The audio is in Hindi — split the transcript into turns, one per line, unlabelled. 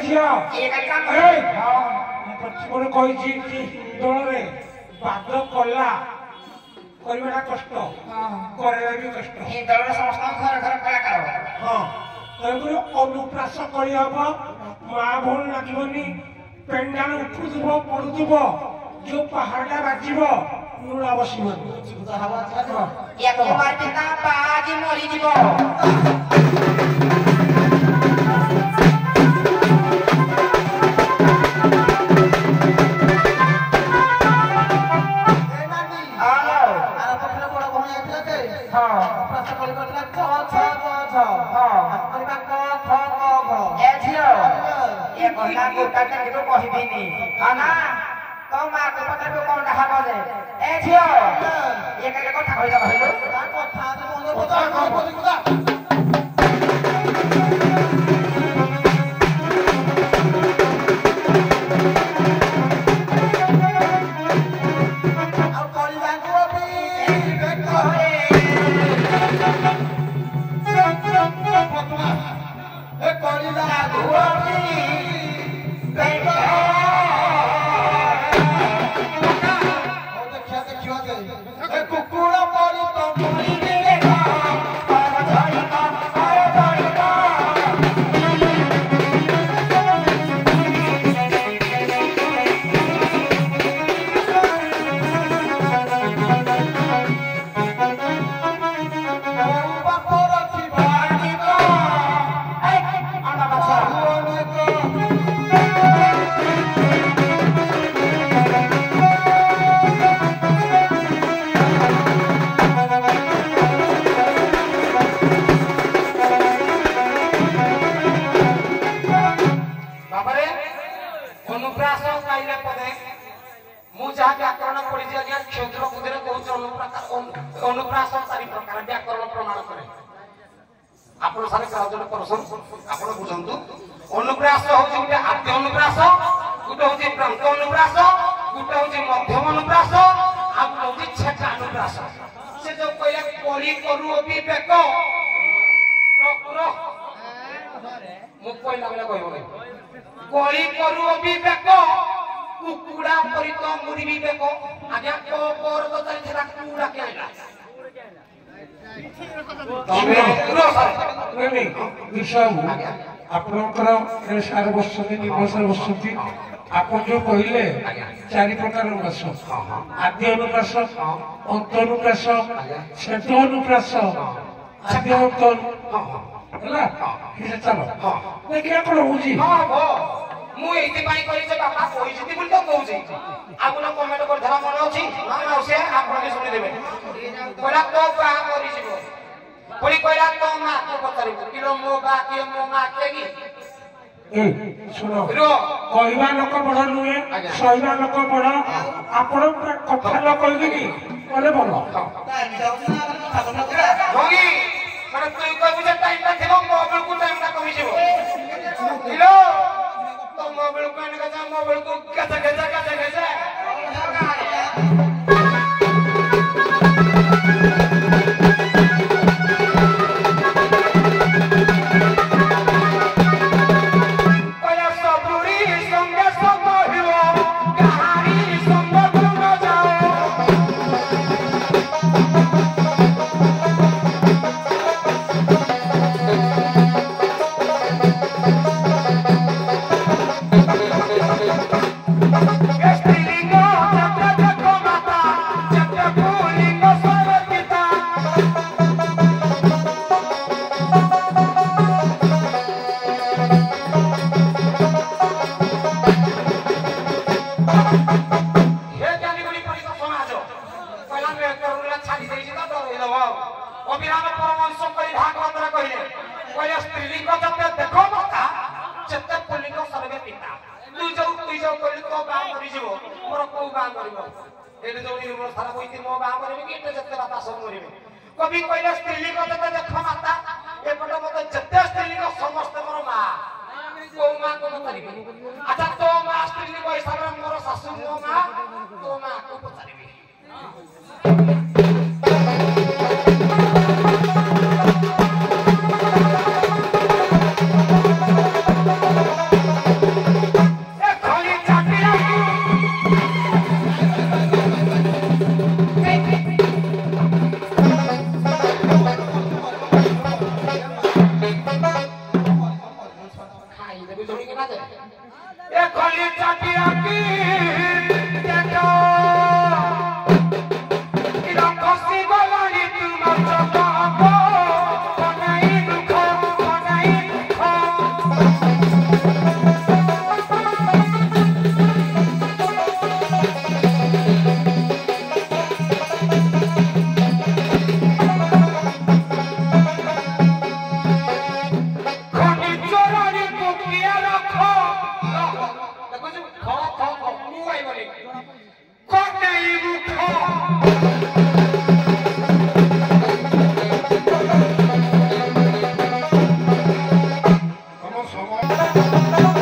ଝିଅ ପ୍ରତିବର୍ଷ କହିଛି ଦଳରେ ବାଦ କଲା କରିବାଟା କଷ୍ଟ କରିବା ବି କଷ୍ଟ
ଏ ଦଳରେ ସମସ୍ତଙ୍କ ଘର ଘର କଳାକାର
ହଁ ତେଣୁକରି ଅନୁପ୍ରାସ କରିହବ ମା ଭଉଣୀ ଲାଗିବନି ପେଣ୍ଡାଲ ଉଠୁଥିବ ପଡୁଥିବ ଯୋଉ ପାହାଡଟା ବାଜିବ ନୂଳା ବସିବନି
ୟାକୁ ମାରିକିନା ବାଜି ମରିଯିବ କହିବିନି ନା ତୋ ମା କୁ ପଚାରିବୁ କଣଟା ହବ ଯେ ଏ ଝିଅ ଏ କାଲି କଥା କହିଲ କହିଲୁ अनुप्रास होची गुटे आद्य अनुप्रास गुटे होची प्रांत अनुप्रास गुटे होची मध्यम अनुप्रास आ गुटे होची छेटा अनुप्रास से जो कहले कोली करू अभी बेको रो मु कहला बेला कहबो नै कोली करू अभी बेको कुकुडा परि तो मुरी भी बेको आज्ञा को पर तो चली छेटा कुकुडा के आइला
आपणकर सारे बसती निबसर बसती आप जो कहले चार प्रकार अनुप्रास आद्य अनुप्रास अंत अनुप्रास छेद अनुप्रास आद्य अंत चलो देखिए कौन हूँ
मु एति पाई करी जे बापा कहिसति बोल तो कहउछि आगुना कमेंट कर धरा मन अछि ना ना से आपण भी सुनि देबे कोला तो बा करि जिवो कोली कोइला तो मा को पतरी किलो मो बा के मो मा केगी
ए सुनो कहवा लोक बड़ नुहे सहिबा लोक बड़ आपण कथा ल कहबी बोले बोलो
होगी माने तू कहबु जे टाइम ना थिलो मोबाइल को टाइम ना कहि जिवो किलो तो मोबाइल को ने का मोबाइल को कथा कभी कहले स्त्री को जते देख माता एपट मत जते स्त्री को समस्त मोर मां को मां को पचारिबे अच्छा तो मां स्त्री को हिसाब रे मोर सासु मो मां तो मां को पचारिबे ধরি কেনা দে এ খলি চাটিয়া কি দেখো ইরা কসি গলানি তোমার চকাপ কোনাই দুঃখ কোনাই দুঃখ
Vamos, vamos.